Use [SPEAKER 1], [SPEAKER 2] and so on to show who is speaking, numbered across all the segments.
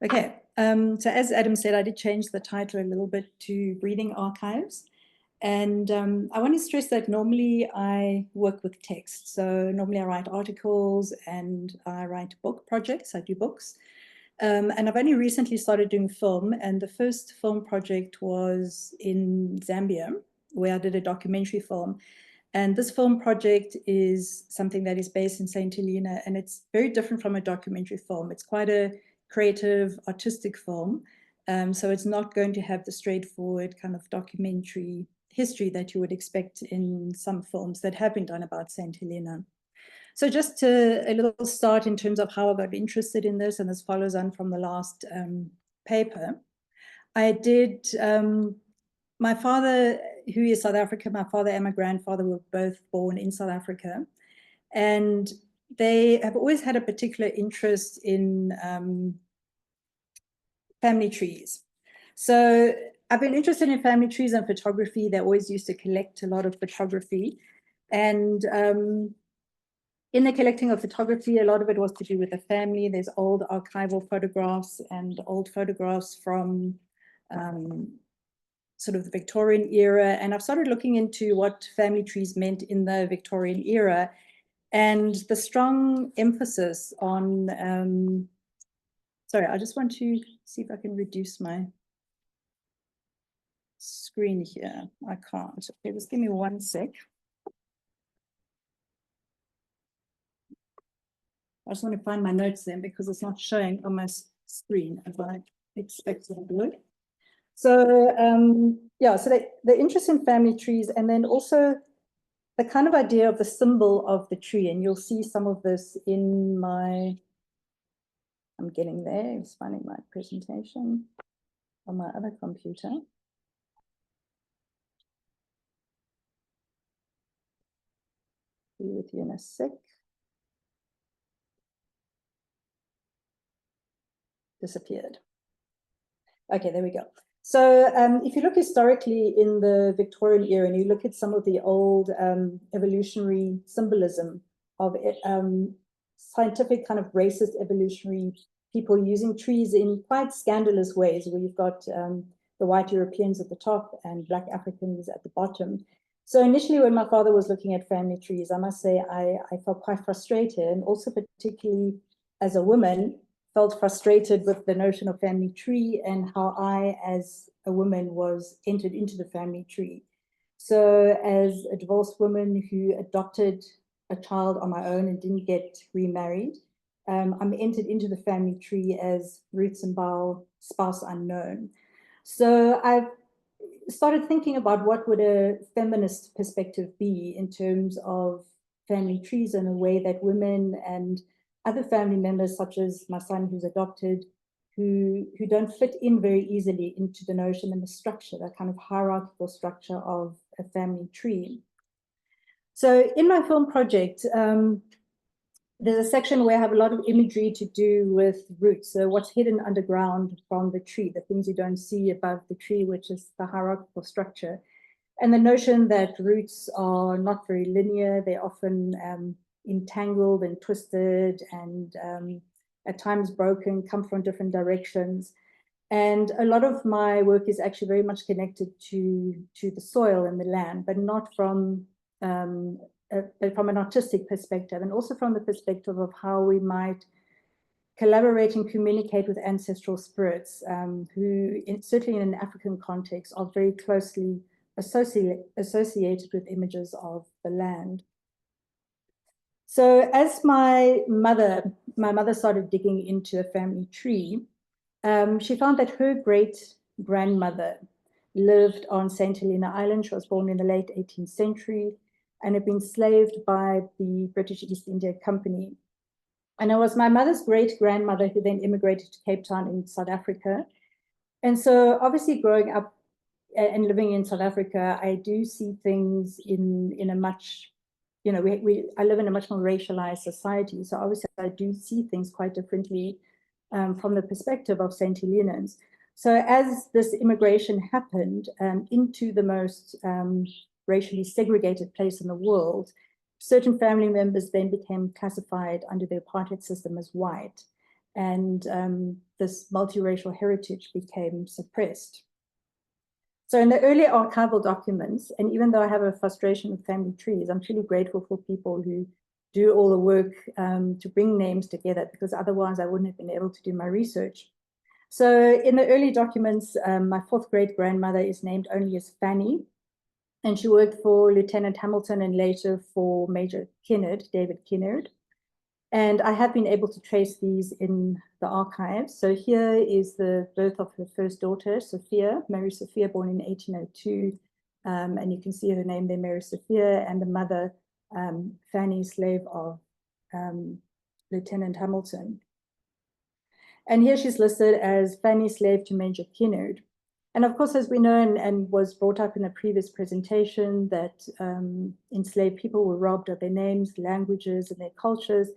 [SPEAKER 1] Okay, so as Adam said, I did change the title a little bit to Breathing Archives. And I want to stress that normally I work with text. So normally I write articles and I write book projects, I do books. And I've only recently started doing film. And the first film project was in Zambia, where I did a documentary film. And this film project is something that is based in St. Helena, and it's very different from a documentary film. It's quite a creative, artistic film. So it's not going to have the straightforward kind of documentary history that you would expect in some films that have been done about St. Helena. So just a little start in terms of how I got interested in this, and this follows on from the last paper. I did, my father, who is South African, my father and my grandfather were both born in South Africa. And they have always had a particular interest in family trees. So I've been interested in family trees and photography. They always used to collect a lot of photography. And in the collecting of photography, a lot of it was to do with the family. There's old archival photographs and old photographs from sort of the Victorian era. And I've started looking into what family trees meant in the Victorian era and the strong emphasis on, sorry, I just want to see if I can reduce my screen here. I can't. Okay, just give me 1 sec. I just want to find my notes then because it's not showing on my screen as I expected it would. So yeah, so the interest in family trees, and then also the kind of idea of the symbol of the tree, and you'll see some of this in my, I'm getting there, I'm just finding my presentation on my other computer. Be with you in a sec. Disappeared. Okay, there we go. So if you look historically in the Victorian era and you look at some of the old evolutionary symbolism of scientific kind of racist evolutionary people using trees in quite scandalous ways, where you've got the white Europeans at the top and black Africans at the bottom. So initially when my father was looking at family trees, I must say I felt quite frustrated, and also particularly as a woman, felt frustrated with the notion of family tree and how I, as a woman, was entered into the family tree. So as a divorced woman who adopted a child on my own and didn't get remarried, I'm entered into the family tree as Ruth Simbao, spouse unknown. So I've started thinking about what would a feminist perspective be in terms of family trees and a way that women and other family members, such as my son who's adopted, who don't fit in very easily into the notion and the structure, that kind of hierarchical structure of a family tree. So in my film project, there's a section where I have a lot of imagery to do with roots, so what's hidden underground from the tree, the things you don't see above the tree, which is the hierarchical structure. And the notion that roots are not very linear, they're often entangled and twisted and at times broken, come from different directions. And a lot of my work is actually very much connected to the soil and the land, but not from an artistic perspective, and also from the perspective of how we might collaborate and communicate with ancestral spirits who, certainly in an African context, are very closely associated with images of the land. So as my mother started digging into a family tree, she found that her great-grandmother lived on St. Helena Island. She was born in the late 18th century and had been enslaved by the British East India Company. And it was my mother's great-grandmother who then immigrated to Cape Town in South Africa. And so obviously growing up and living in South Africa, I do see things in a much, you know, I live in a much more racialized society. So obviously I do see things quite differently from the perspective of St. Helenans. So as this immigration happened into the most racially segregated place in the world, certain family members then became classified under the apartheid system as white. and this multiracial heritage became suppressed. So in the early archival documents, and even though I have a frustration with family trees, I'm truly grateful for people who do all the work to bring names together, because otherwise I wouldn't have been able to do my research. So in the early documents, my fourth great grandmother is named only as Fanny, and she worked for Lieutenant Hamilton and later for Major Kinnard, David Kinnard. And I have been able to trace these in the archives. So here is the birth of her first daughter, Sophia, Mary Sophia, born in 1802. And you can see her name there, Mary Sophia, and the mother, Fanny, slave of Lieutenant Hamilton. And here she's listed as Fanny, slave to Major Kinnard. And of course, as we know, and was brought up in a previous presentation, that enslaved people were robbed of their names, languages, and their cultures.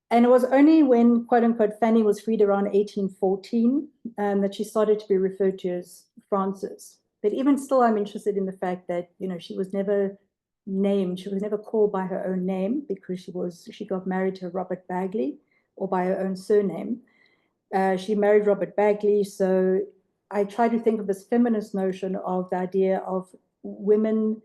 [SPEAKER 1] And it was only when, quote unquote, Fanny was freed around 1814 that she started to be referred to as Frances. But even still, I'm interested in the fact that, you know, she was never named, she was never called by her own name, because she got married to Robert Bagley, or by her own surname. She married Robert Bagley, so I try to think of this feminist notion of the idea of women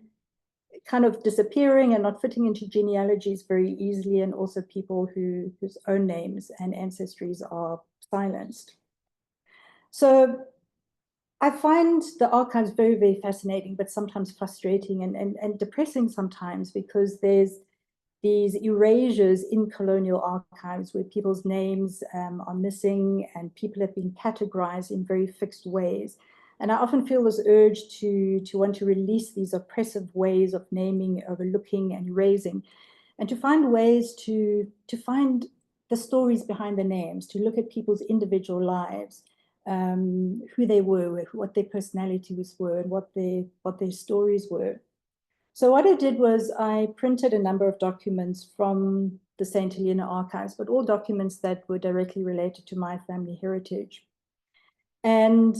[SPEAKER 1] kind of disappearing and not fitting into genealogies very easily, and also people whose own names and ancestries are silenced. So I find the archives very, very fascinating, but sometimes frustrating and depressing sometimes, because there's these erasures in colonial archives where people's names are missing and people have been categorized in very fixed ways. And I often feel this urge to want to release these oppressive ways of naming, overlooking, and erasing, and to find ways to find the stories behind the names, to look at people's individual lives, who they were, what their personalities were, and what their stories were. So what I did was I printed a number of documents from the St. Helena archives, but all documents that were directly related to my family heritage. And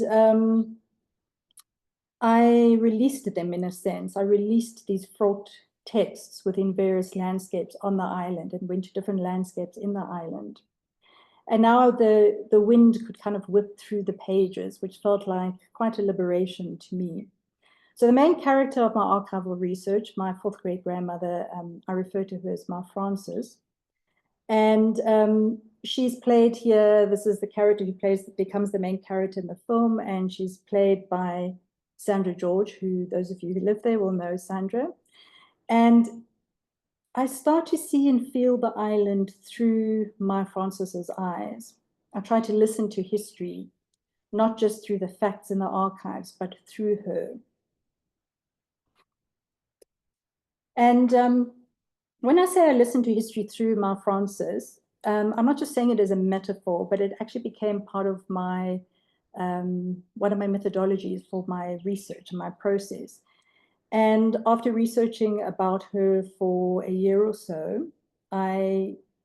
[SPEAKER 1] I released them in a sense. I released these fraught texts within various landscapes on the island and went to different landscapes in the island. And now the wind could kind of whip through the pages, which felt like quite a liberation to me. So the main character of my archival research, my fourth great grandmother, I refer to her as Ma Frances. And she's played here, this is the character who becomes the main character in the film, and she's played by Sandra George, who those of you who live there will know Sandra. And I start to see and feel the island through my Frances's eyes. I try to listen to history, not just through the facts in the archives, but through her. And when I say I listen to history through my Frances, I'm not just saying it as a metaphor, but it actually became part of my one of my methodologies for my research and my process. And after researching about her for a year or so,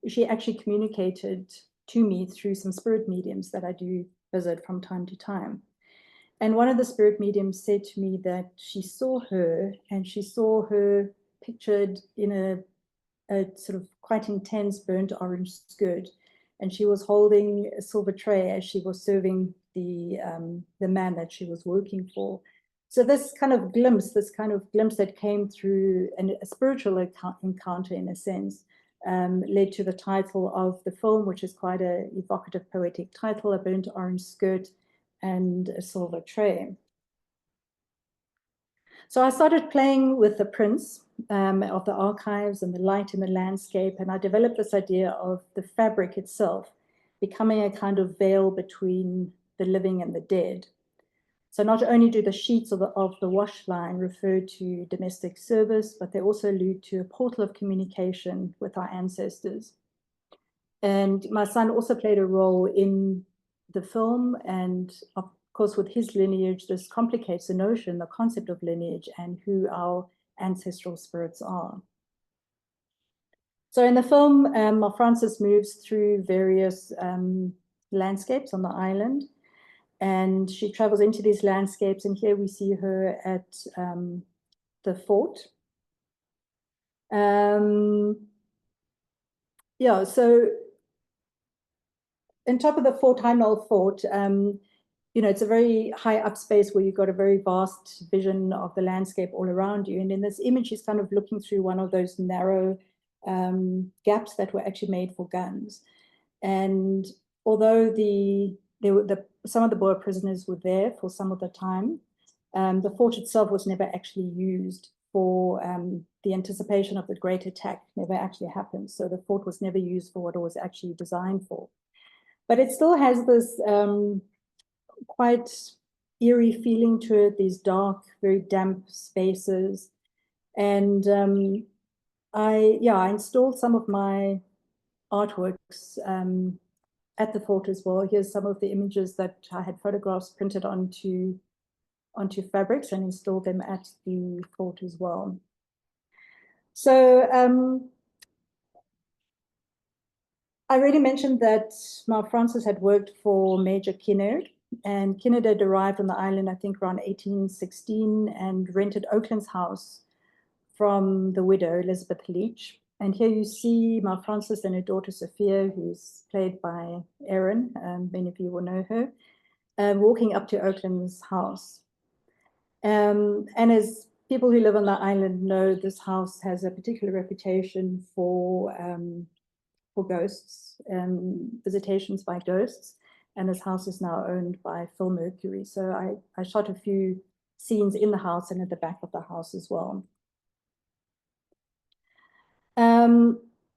[SPEAKER 1] she actually communicated to me through some spirit mediums that I do visit from time to time. And one of the spirit mediums said to me that she saw her, and she saw her pictured in a sort of quite intense burnt orange skirt. And she was holding a silver tray as she was serving the man that she was working for. So this kind of glimpse that came through a spiritual encounter, in a sense, led to the title of the film, which is quite an evocative, poetic title, A Burnt Orange Skirt and a Silver Tray. So I started playing with the prints of the archives and the light in the landscape, and I developed this idea of the fabric itself becoming a kind of veil between the living and the dead. So not only do the sheets of the wash line refer to domestic service, but they also allude to a portal of communication with our ancestors. And my son also played a role in the film, and of course with his lineage, this complicates the notion, the concept of lineage and who our ancestral spirits are. So in the film, Frances moves through various landscapes on the island, and she travels into these landscapes, and here we see her at the fort. Yeah, so in top of the Fort Heinol Fort, you know, it's a very high up space where you've got a very vast vision of the landscape all around you. And in this image, he's kind of looking through one of those narrow gaps that were actually made for guns. And although some of the Boer prisoners were there for some of the time, the fort itself was never actually used for the anticipation of the great attack, never actually happened. So the fort was never used for what it was actually designed for. But it still has this quite eerie feeling to it, these dark, very damp spaces. And I installed some of my artworks at the fort as well. Here's some of the images that I had photographs printed onto fabrics and installed them at the fort as well. So I already mentioned that Ma Francis had worked for Major Kinnaird, and Kinnaird had arrived on the island, I think, around 1816 and rented Oakland's house from the widow, Elizabeth Leach. And here you see Ma Francis and her daughter Sophia, who's played by Erin, many of you will know her, walking up to Oakland's house. And as people who live on the island know, this house has a particular reputation for ghosts, visitations by ghosts. And this house is now owned by Phil Mercury. So I shot a few scenes in the house and at the back of the house as well.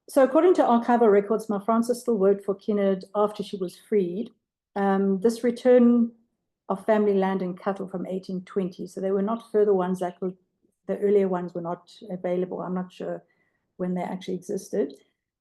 [SPEAKER 1] So according to archival records, Ma Francis still worked for Kinnaird after she was freed. This return of family land and cattle from 1820. So they were not further ones that were, the earlier ones were not available. I'm not sure when they actually existed.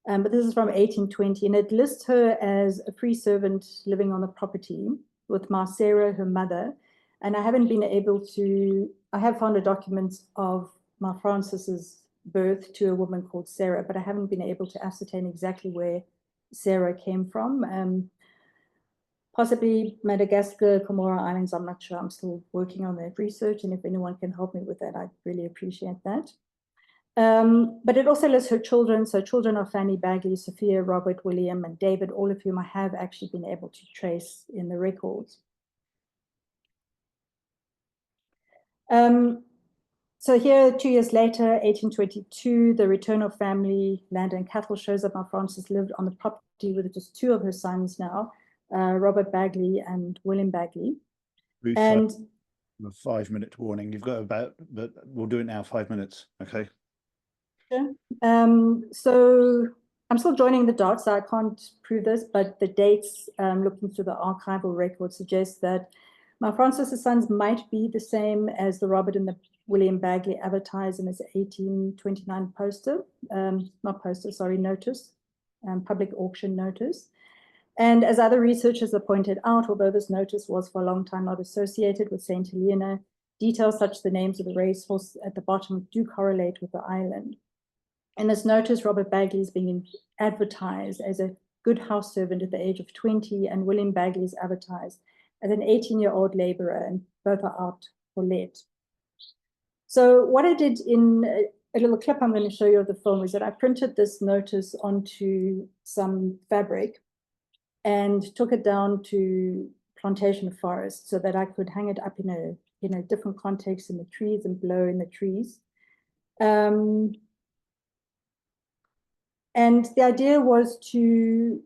[SPEAKER 1] But this is from 1820, and it lists her as a free servant living on the property with Ma Sarah, her mother. And I haven't been able to, I have found a document of Ma Francis's birth to a woman called Sarah, but I haven't been able to ascertain exactly where Sarah came from. Possibly Madagascar, Comoro Islands, I'm not sure. I'm still working on that research, and if anyone can help me with that, I'd really appreciate that. But it also lists her children. So children of Fanny Bagley, Sophia, Robert, William, and David, all of whom I have actually been able to trace in the records. So here, 2 years later, 1822, the return of family, land and cattle shows that Ma Francis lived on the property with just two of her sons now, Robert Bagley and William Bagley.
[SPEAKER 2] Ruth,
[SPEAKER 1] and
[SPEAKER 2] a 5-minute warning. You've got about, but we'll do it now, 5 minutes, okay?
[SPEAKER 1] Sure. So I'm still joining the dots, so I can't prove this, but the dates, looking through the archival record, suggest that Ma Francis's sons might be the same as the Robert and the William Bagley advertised in his 1829 poster, notice, public auction notice. And as other researchers have pointed out, although this notice was for a long time not associated with St. Helena, details such as the names of the racehorse at the bottom do correlate with the island. In this notice, Robert Bagley is being advertised as a good house servant at the age of 20, and William Bagley is advertised as an 18-year-old laborer, and both are out for let. So what I did in a little clip I'm going to show you of the film is that I printed this notice onto some fabric and took it down to plantation forest so that I could hang it up in a different context in the trees and blow in the trees. And the idea was to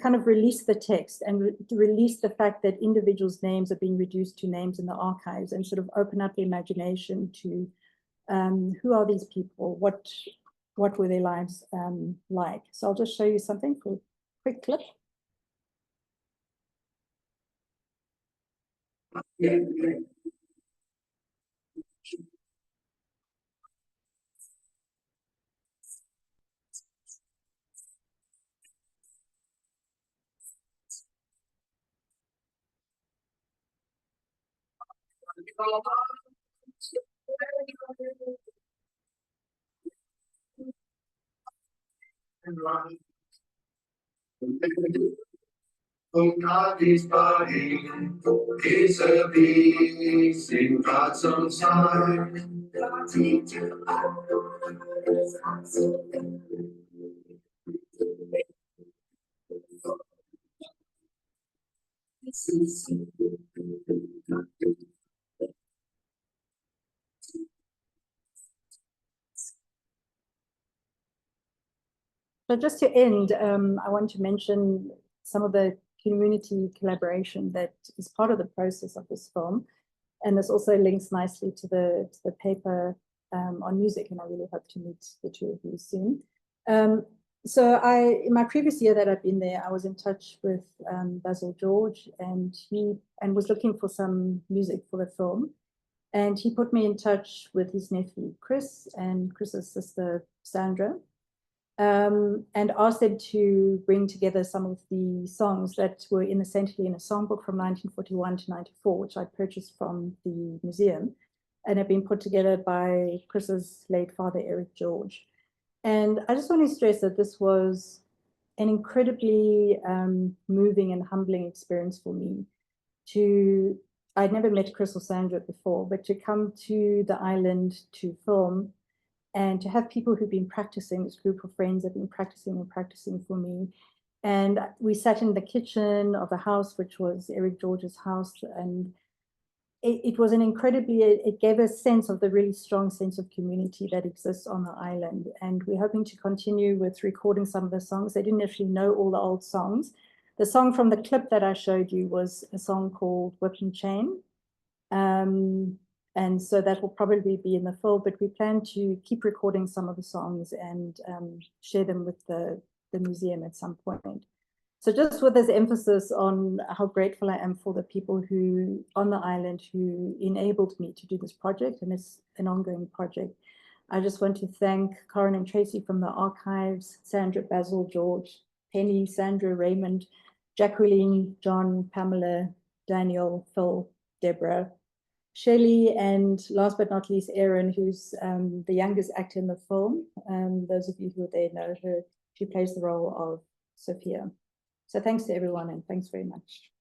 [SPEAKER 1] kind of release the text and release the fact that individuals' names are being reduced to names in the archives, and sort of open up the imagination to who are these people, what were their lives like. So I'll just show you something for a quick clip.
[SPEAKER 3] God's body is a beast in God's own time.
[SPEAKER 1] So just to end, I want to mention some of the community collaboration that is part of the process of this film. And this also links nicely to the paper on music, and I really hope to meet the two of you soon. So in my previous year that I've been there, I was in touch with Basil George, and he was looking for some music for the film. And he put me in touch with his nephew, Chris, and Chris's sister, Sandra, and asked them to bring together some of the songs that were essentially in a songbook from 1941 to 94, which I purchased from the museum, and have been put together by Chris's late father, Eric George. And I just want to stress that this was an incredibly moving and humbling experience for me. I'd never met Chris or Sandra before, but to come to the island to film and to have people who've been practicing, this group of friends have been practicing and practicing for me. And we sat in the kitchen of the house, which was Eric George's house, and it was it gave a sense of the really strong sense of community that exists on the island. And we're hoping to continue with recording some of the songs. They didn't actually know all the old songs. The song from the clip that I showed you was a song called Whip and Chain. And so that will probably be in the film, but we plan to keep recording some of the songs and share them with the museum at some point. So just with this emphasis on how grateful I am for the people who on the island who enabled me to do this project, and it's an ongoing project. I just want to thank Corin and Tracy from the archives, Sandra, Basil, George, Penny, Sandra, Raymond, Jacqueline, John, Pamela, Daniel, Phil, Deborah, Shelley, and last but not least, Erin, who's the youngest actor in the film. Those of you who are there know her. She plays the role of Sophia. So thanks to everyone, and thanks very much.